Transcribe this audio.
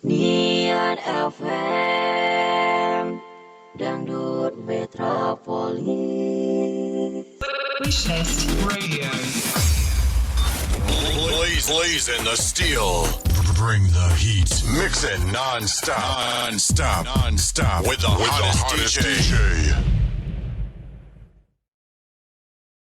Nian FM Dangdut Metropolis. Wishlist Radio. Blazing the steel. Bring the heat. Mix it non-stop. Non-stop. With the hottest DJ.